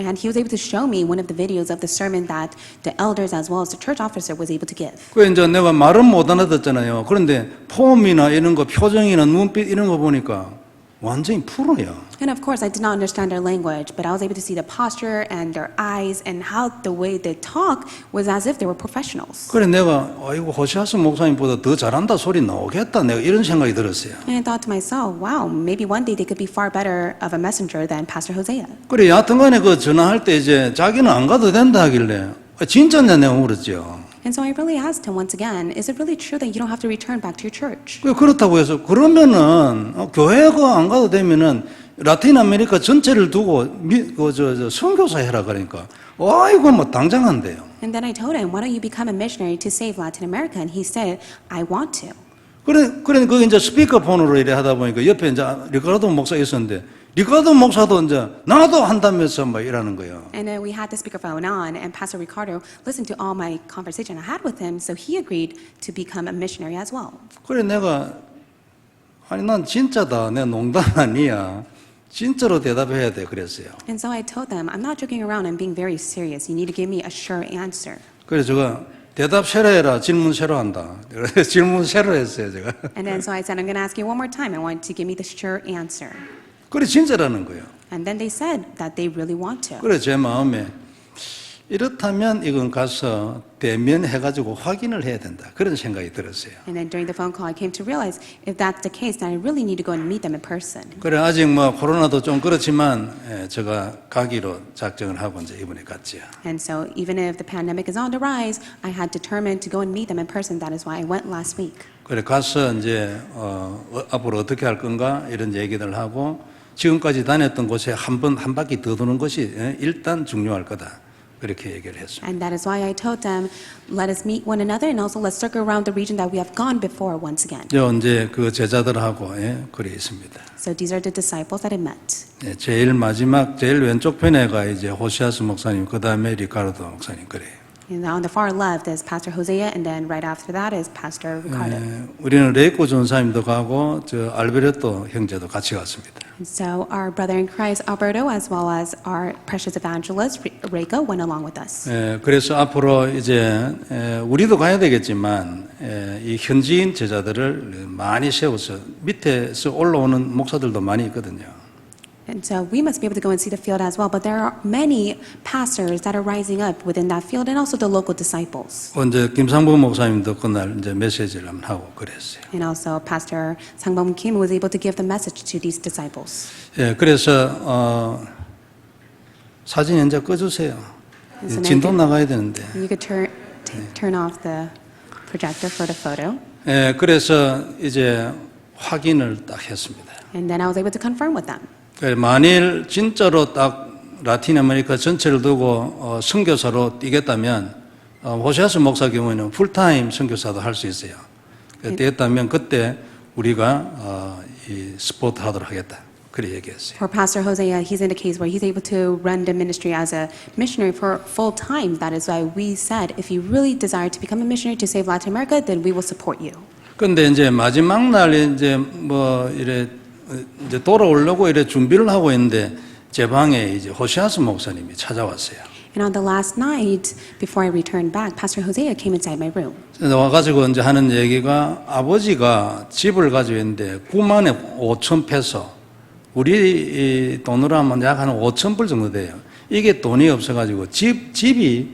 And he was able to show me one of the videos of the sermon that the elders as well as the church officer was able to give. 그 이제 내가 말은 못 알아듣잖아요. 그런데 폼이나 이런 거 표정이나 눈빛 이런 거 보니까 완전히 프로예요. And of course, I did not understand their language, but I was able to see the posture and their eyes and how the way they talk was as if they were professionals. 그래 내가 이거 호시아스 목사님보다 더 잘한다 소리 나오겠다 내가 이런 생각이 들었어요. And I thought to myself, wow, maybe one day they could be far better of a messenger than Pastor Hosea. 그래 여하튼간에 그 전화할 때 이제 자기는 안 가도 된다 하길래 진짜냐 내가 물었죠. And so I really asked him once again, is it really true that you don't have to return back to your church? 그렇다고 해서 그러면은 교회가 안 가도 되면은 라틴 아메리카 전체를 두고 선교사 해라 그러니까 아이고 뭐 당장 한대요. And then I told him, why don't you become a missionary to save Latin America? And he said, I want to. 그래 그 이제 스피커폰으로 이래 하다 보니까 옆에 이제 리카르도 목사 있었는데 리카르도 목사도 이제 나도 한다면서 막 이러는 거예요. And then we had the speakerphone on, and Pastor Ricardo listened to all my conversation I had with him, so he agreed to become a missionary as well. 그래 내가 아니 난 진짜다 내 농담 아니야 진짜로 대답해야 돼 그랬어요. And so I told them, I'm not joking around, I'm being very serious. You need to give me a sure answer. 그래서 제가 대답 새로 해라 질문 새로 한다. 그래서 질문 새로 했어요 제가. And then so I said, I'm going to ask you one more time. I want you to give me the sure answer. 그래 진짜라는 거예요. And then they said that they really want to. 그래 제 마음에 이렇다면 이건 가서 대면해가지고 확인을 해야 된다 그런 생각이 들었어요. And then during the phone call, I came to realize if that's the case, then I really need to go and meet them in person. 그래 아직 뭐 코로나도 좀 그렇지만 제가 가기로 작정을 하고 이제 이번에 갔지요. And so even if the pandemic is on the rise, I had determined to go and meet them in person. That is why I went last week. 그래 가서 이제 앞으로 어떻게 할 건가 이런 얘기들 하고 지금까지 다녔던 곳에 한 바퀴 더 도는 것이 일단 중요할 거다. 그렇게 얘기를 했습니다. And that is why I told them, let us meet one another and also let's circle around the region that we have gone before once again. 이제 그 제자들하고 그래 있습니다. So these are the disciples that I met. 제일 마지막 제일 왼쪽 편에가 이제 호시아스 목사님 그 다음에 리카르도 목사님 그래요. And on the far left is Pastor Hosea, and then right after that is Pastor Ricardo. 우리는 레이코 전사님도 가고 저 알베르토 형제도 같이 갔습니다. And so our brother in Christ, Alberto, as well as our precious evangelist, Reiko, went along with us. 그래서 앞으로 이제 우리도 가야 되겠지만 이 현지인 제자들을 많이 세워서 밑에서 올라오는 목사들도 많이 있거든요. And so we must be able to go and see the field as well. But there are many pastors that are rising up within that field and also the local disciples. 이제 김상범 목사님도 그날 이제 메시지를 한번 하고 그랬어요. And also Pastor Sangbom Kim was able to give the message to these disciples. 그래서 사진 현재 꺼주세요. 진도 나가야 되는데. You could turn off the projector for the photo. 그래서 이제 확인을 딱 했습니다. And then I was able to confirm with them. 만일 진짜로 딱 라틴 아메리카 전체를 두고 선교사로 뛰겠다면 호시아스 목사 경우에는 풀타임 선교사도 할 수 있어요. 됐다면 그때 우리가 이 스포트 하도록 하겠다. 그렇게 얘기했어요. For Pastor Hosea, he's in a case where he's able to run the ministry as a missionary for full time. That is why we said, if you really desire to become a missionary to save Latin America, then we will support you. 그런데 이제 마지막 날에 이제 뭐 이래 이제 돌아오려고 이래 준비를 하고 있는데 제 방에 이제 호시아스 목사님이 찾아왔어요. And on the last night, before I returned back, Pastor Hosea came inside my room. 와가지고 이제 하는 얘기가 아버지가 집을 가지고 있는데 95,000 페소, 우리 돈으로 하면 약 한 5,000불 정도 돼요. 이게 돈이 없어가지고 집이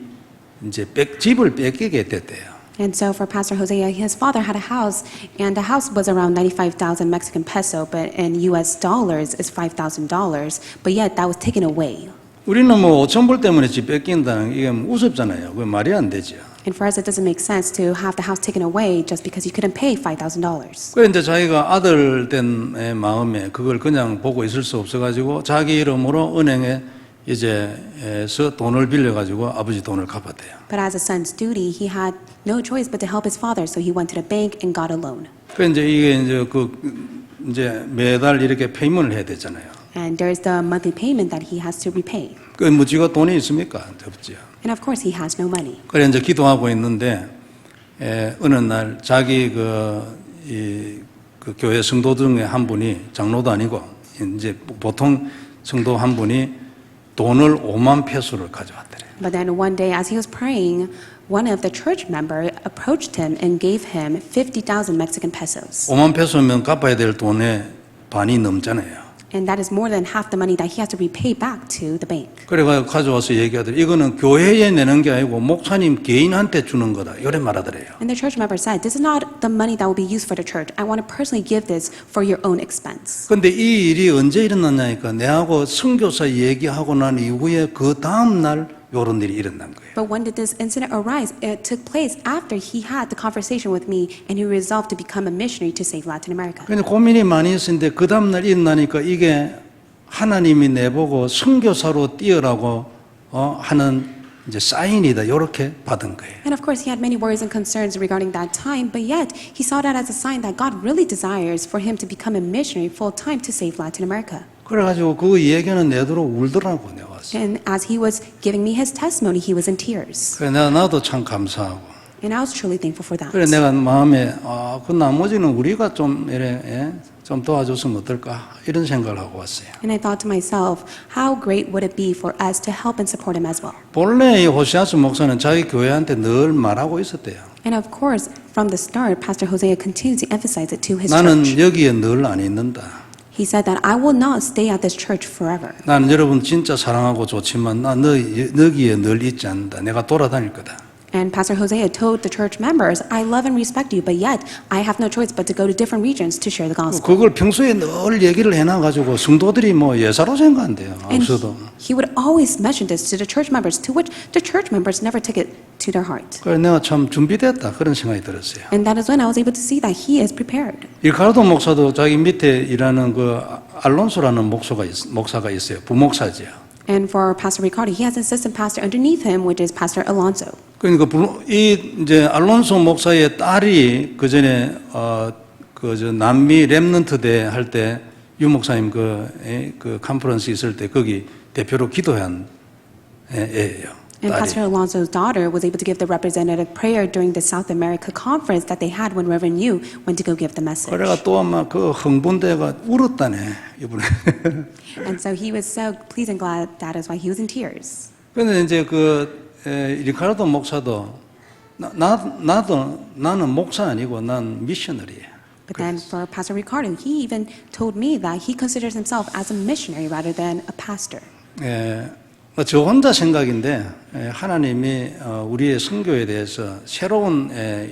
이제 집을 뺏기게 됐대요. And so for Pastor Hosea, his father had a house, and the house was around 95,000 Mexican peso, but in US dollars is $5,000, but yet that was taken away. 우리는 뭐 5,000불 때문에 집 뺏긴다는 이게 우습잖아요. 그게 말이 안 되죠. And for us, it doesn't make sense to have the house taken away just because you couldn't pay $5,000. 그래 이제 자기가 아들 된 마음에 그걸 그냥 보고 있을 수 없어가지고 자기 이름으로 은행에 이제서 돈을 빌려가지고 아버지 돈을 갚았대요. But as a son's duty, he had no choice but to help his father, so he went to the bank and got a loan. 그 이제 이게 이제 매달 이렇게 페이먼을 해야 되잖아요. And there's the monthly payment that he has to repay. 그 뭐 지가 돈이 있습니까? 없죠. And of course, he has no money. 그래 이제 기도하고 있는데 어느 날 자기 그 교회 성도 중에 한 분이 장로도 아니고 이제 보통 성도 한 분이 돈을 5만 페소를 가져왔더래. But then one day, as he was praying, one of the church members approached him and gave him 50,000 Mexican pesos. 5만 페소면 갚아야 될 돈의 반이 넘잖아요. And that is more than half the money that he has to repay back to the bank. 그래가 가져와서 얘기하더래. 이거는 교회에 내는 게 아니고 목사님 개인한테 주는 거다. 이래 말하더래요. And the church member said, this is not the money that will be used for the church. I want to personally give this for your own expense. 근데 이 일이 언제 일어났냐니까 내하고 선교사 얘기하고 난 이후에 그 다음 날 이런 일이 일어난 거예요. But when did this incident arise? It took place after he had the conversation with me and he resolved to become a missionary to save Latin America. 근데 고민이 많이 있었는데 그 다음 날 일어나니까 이게 하나님이 내보고 선교사로 뛰어라고 하는 이제 사인이다. 이렇게 받은 거예요. And of course, he had many worries and concerns regarding that time, but yet he saw that as a sign that God really desires for him to become a missionary full time to save Latin America. 그래가지고 그 얘기는 내도록 울더라고 내가 왔어. And as he was giving me his testimony, he was in tears. 그래 나도 참 감사하고. And I was truly thankful for that. 그래 내가 마음에 그 나머지는 우리가 좀 이래 좀 도와줬으면 어떨까 이런 생각을 하고 왔어요. And I thought to myself, how great would it be for us to help and support him as well? 본래 이 호시아스 목사는 자기 교회한테 늘 말하고 있었대요. And of course, from the start, Pastor Hosea continued to emphasize it to his 나는 church. 여기에 늘 안 있는다. He said that I will not stay at this church forever. 나는 여러분 진짜 사랑하고 좋지만 나 너기에 늘 있지 않는다. 내가 돌아다닐 거다. And Pastor Hosea told the church members, I love and respect you, but yet I have no choice but to go to different regions to share the gospel. 그걸 평소에 늘 얘기를 해놔가지고 성도들이 뭐 예사로 생각한대요. And 없어도. he would always mention this to the church members, to which the church members never took it to their heart. 그래서 내가 참 준비됐다 그런 생각이 들었어요. And that is when I was able to see that he is prepared. 일카르도 목사도 자기 밑에 일하는 그 알론소라는 목사가 있어요. 부목사지요. And for Pastor Ricardo, he has an assistant pastor underneath him, which is Pastor Alonso. 그러니까 이 이제 알론소 목사의 딸이 그 전에 그 남미 렘넌트 대 할 때 유 목사님 그 컨퍼런스 있을 때 거기 대표로 기도한 애예요. And 딸이. Pastor Alonso's daughter was able to give the representative prayer during the South America conference that they had when Reverend Yu went to go give the message. 그래가 또 아마 그 흥분돼가 울었다네 이번에. And so he was so pleased and glad. That is why he was in tears. 근데 이제 그 리카르도 목사도 나는 목사 아니고 난 미셔너리예요. But then for Pastor Ricardo, he even told me that he considers himself as a missionary rather than a pastor. 저 혼자 생각인데 하나님이 우리의 선교에 대해서 새로운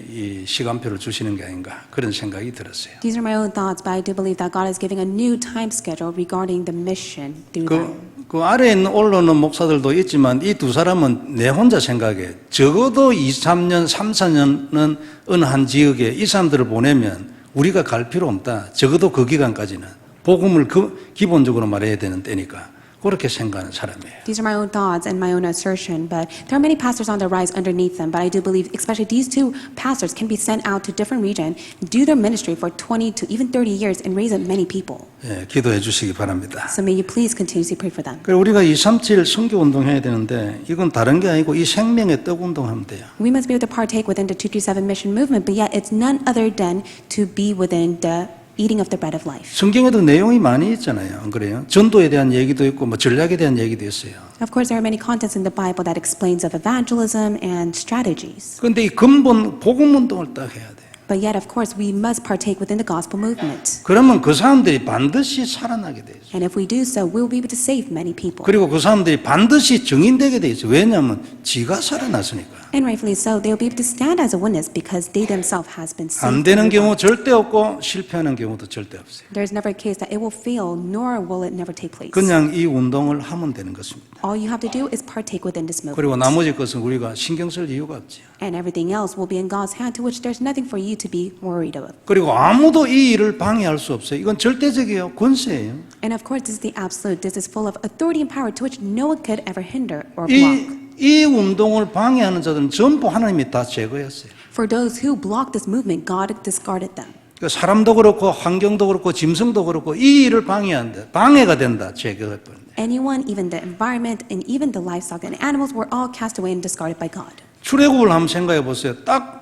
이 시간표를 주시는 게 아닌가 그런 생각이 들었어요. These are my own thoughts, but I do believe that God is giving a new time schedule regarding the mission through them. 그 아래에 있는 올라오는 목사들도 있지만 이 두 사람은 내 혼자 생각해. 적어도 2, 3년, 3, 4년은 어느 한 지역에 이 사람들을 보내면 우리가 갈 필요 없다. 적어도 그 기간까지는 복음을 기본적으로 말해야 되는 때니까. 그렇게 생각하는 사람이에요. These are my own thoughts and my own assertion, but there are many pastors on the rise underneath them. But I do believe, especially these two pastors, can be sent out to different regions, do their ministry for 20 to even 30 years, and raise up many people. 예, 기도해 주시기 바랍니다. So may you please continuously pray for them. 그리고 우리가 237 선교 운동 해야 되는데 이건 다른 게 아니고 이 생명의 떡 운동하면 돼요. We must be able to partake within the 237 mission movement, but yet it's none other than to be within the eating of the bread of life. 성경에도 내용이 많이 있잖아요. 안 그래요? 전도에 대한 얘기도 있고 뭐 전략에 대한 얘기도 있어요. Of course, there are many contents in the Bible that explains of evangelism and strategies. 그런데 이 근본 복음 운동을 딱 해야 돼. But yet, of course, we must partake within the gospel movement. 그러면 그 사람들이 반드시 살아나게 돼 있어요. And if we do so, we'll be able to save many people. 그리고 그 사람들이 반드시 증인되게 돼 있어요. 왜냐하면 지가 살아났으니까. And rightfully so, they'll be able to stand as a witness because they themselves has been saved. 안 되는 경우 절대 없고 실패하는 경우도 절대 없어요. There's never a case that it will fail, nor will it never take place. 그냥 이 운동을 하면 되는 것입니다. All you have to do is partake within this movement. 그리고 나머지 것은 우리가 신경 쓸 이유가 없지요. And everything else will be in God's hand, to which there's nothing for you to be worried about. 그리고 아무도 이 일을 방해할 수 없어요. 이건 절대적이에요. 권세예요. And of course, this is the absolute. This is full of authority and power to which no one could ever hinder or block. 이 운동을 방해하는 자들은 전부 하나님이 다 제거했어요. For those who blocked this movement, God discarded them. 사람도 그렇고 환경도 그렇고 짐승도 그렇고 이 일을 방해한다. 방해가 된다. 제거해버린다. Anyone, even the environment, and even the livestock and animals were all cast away and discarded by God. 출애굽을 한번 생각해 보세요. 딱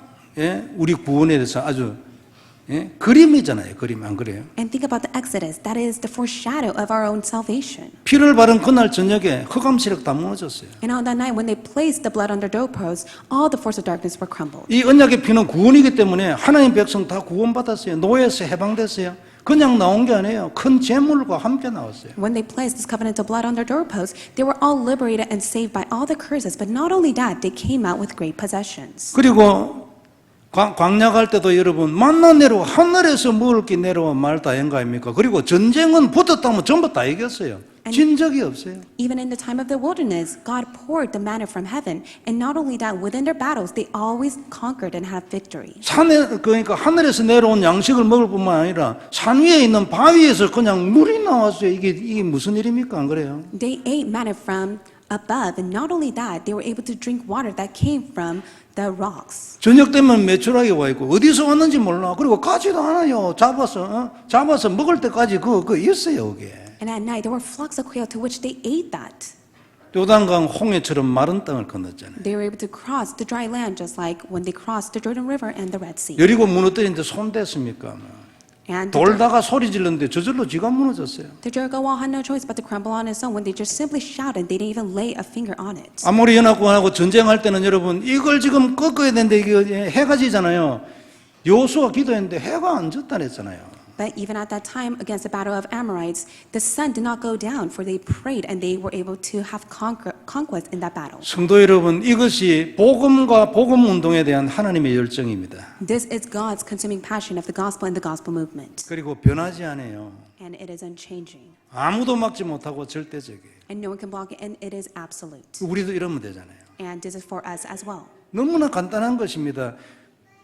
우리 구원에 대해서 아주 그림이잖아요. 그림 안 그래요? And think about the Exodus. That is the foreshadow of our own salvation. 피를 바른 그날 저녁에 흑암시력 다 무너졌어요. And on that night, when they placed the blood on their doorposts, all the force of darkness were crumbled. 이 언약의 피는 구원이기 때문에 하나님 백성 다 구원받았어요. 노예에서 해방됐어요. 그냥 나온 게 아니에요. 큰 재물과 함께 나왔어요. When they placed this covenantal blood on their doorposts, they were all liberated and saved by all the curses. But not only that, they came out with great possessions. 그리고 광야 갈 때도 여러분 만나 내려와 하늘에서 먹을 게 내려와 말 다행가 아닙니까? 그리고 전쟁은 붙었다면 전부 다 이겼어요. 진 적이 없어요. Even in the time of the wilderness, God poured the manna from heaven. And not only that, within their battles, they always conquered and had victory. 산에 그러니까 하늘에서 내려온 양식을 먹을 뿐만 아니라 산 위에 있는 바위에서 그냥 물이 나왔어요. 이게 무슨 일입니까? 안 그래요? They ate manna from above. And not only that, they were able to drink water that came from the rocks. 저녁 되면 메추라기 와 있고 어디서 왔는지 몰라. 그리고 가지도 않아요. 잡아서 먹을 때까지 그거 있어요. 그게. And at night, there were flocks of quail to which they ate that. 요단강 홍해처럼 마른 땅을 건넜잖아요. They were able to cross the dry land just like when they crossed the Jordan River and the Red Sea. 여리고 무너뜨리는데 손 댔습니까? And 돌다가 소리 질렀는데 저절로 지가 무너졌어요. the Jericho wall had no choice but to crumble on its own when they just simply shouted. They didn't even lay a finger on it. 아모리 연합군하고 전쟁할 때는 여러분 이걸 지금 꺾어야 되는데 이게 해가 지잖아요. 여호수아 기도했는데 해가 안 졌다 그랬잖아요. But even at that time, against the battle of Amorites, the sun did not go down, for they prayed and they were able to have conquest in that battle. 성도 여러분, 이것이 복음과 복음 운동에 대한 하나님의 열정입니다. This is God's consuming passion of the gospel and the gospel movement. 그리고 변하지 않아요. And it is unchanging. 아무도 막지 못하고 절대적이에요. And no one can block it, and it is absolute. 우리도 이러면 되잖아요. And this is for us as well. 너무나 간단한 것입니다.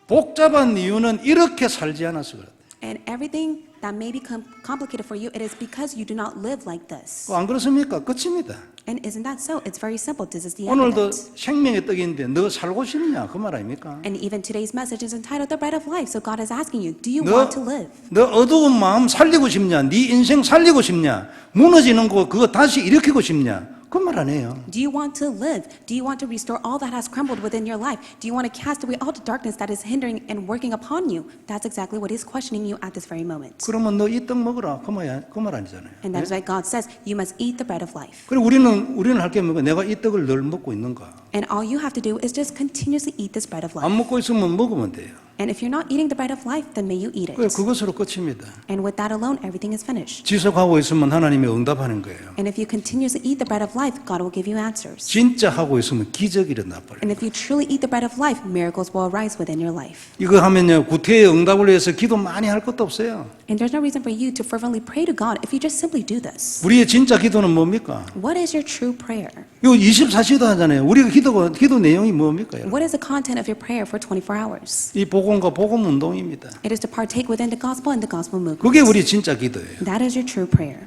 복잡한 이유는 이렇게 살지 않아서 그렇다. And everything that may become complicated for you, it is because you do not live like this. 안 그렇습니까? 끝입니다. And isn't that so? It's very simple. This is the end of 오늘도 it. 생명의 떡인데 너 살고 싶냐? 그 말 아닙니까? And even today's message is entitled The Bread of Life. So God is asking you, do you 너, want to live? 너 어두운 마음 살리고 싶냐? 네 인생 살리고 싶냐? 무너지는 거 그거 다시 일으키고 싶냐? 그 말 아니에요. Do you want to live? Do you want to restore all that has crumbled within your life? Do you want to cast away all the darkness that is hindering and working upon you? That's exactly what He's questioning you at this very moment. 그러면 너 이 떡 먹어라. 그 말 아니잖아요. And that is why God says, you must eat the bread of life. 그리고 우리는 할 게 뭐가 내가 이 떡을 늘 먹고 있는가? And all you have to do is just continuously eat this bread of life. 안 먹고 있으면 먹으면 돼요. And if you're not eating the bread of life, then may you eat it. 그것으로 끝입니다. And with that alone, everything is finished. 지속하고 있으면 하나님이 응답하는 거예요. And if you continuously eat the bread of life, God will give you answers. 진짜 하고 있으면 기적이 일어나 버려요. And if you truly eat the bread of life, miracles will arise within your life. 이거 하면요 구태의 응답을 위해서 기도 많이 할 것도 없어요. And there's no reason for you to fervently pray to God if you just simply do this. 우리의 진짜 기도는 뭡니까? What is your true prayer? 이거 24시도 하잖아요. 우리가 기도 내용이 뭡니까? 여러분? What is the content of your prayer for 24 hours? 이 복음과 복음 운동입니다. It is to partake within the gospel and the gospel movement. 그게 우리 진짜 기도예요. That is your true prayer.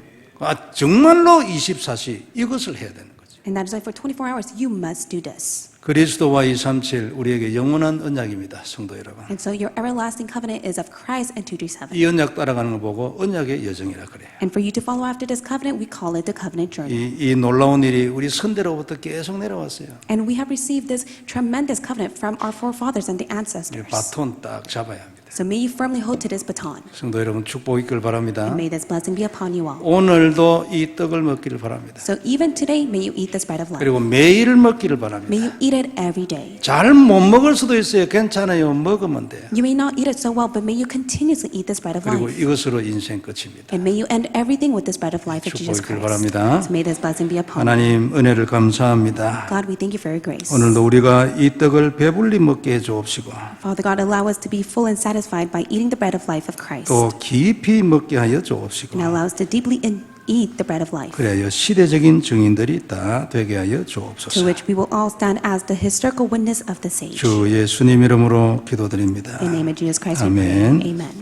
정말로 24시 이것을 해야 되는 거죠. And that is why for 24 hours, you must do this. 그리스도와 237 우리에게 영원한 언약입니다. 성도 여러분. And so your everlasting covenant is of Christ and 237. 이 언약 따라가는 거 보고 언약의 여정이라 그래요. And for you to follow after this covenant, we call it the covenant journey. 이 놀라운 일이 우리 선대로부터 계속 내려왔어요. And we have received this tremendous covenant from our forefathers and the 이 ancestors. 바톤 딱 잡아야 합니다. So may you firmly hold to this baton. 성도 여러분 축복 있길 바랍니다. And may this blessing be upon you all. 오늘도 이 떡을 먹기를 바랍니다. So even today, may you eat this bread of life. 그리고 매일 먹기를 바랍니다. May you eat it every day. 잘 못 먹을 수도 있어요. 괜찮아요. 먹으면 돼요. You may not eat it so well, but may you continuously eat this bread of 그리고 life. 이것으로 인생 끝입니다. And may you end everything with this bread of life of Jesus 축복이 있길 Christ. 바랍니다. So may this blessing be upon you. 하나님 은혜를 감사합니다. God, we thank you for your grace. 오늘도 우리가 이 떡을 배불리 먹게 해 주옵시고 Father God, allow us to be full and satisfied by eating the bread of life of Christ. 또 깊이 먹게 하여 주옵시고 And allow us to deeply eat the bread of life, 그래야 시대적인 증인들이 다 되게 하여 to 주옵소서. which we will all stand as the historical witness of the sage. 주 예수님 이름으로 기도드립니다. In the name of Jesus Christ, we pray. 아멘. Amen.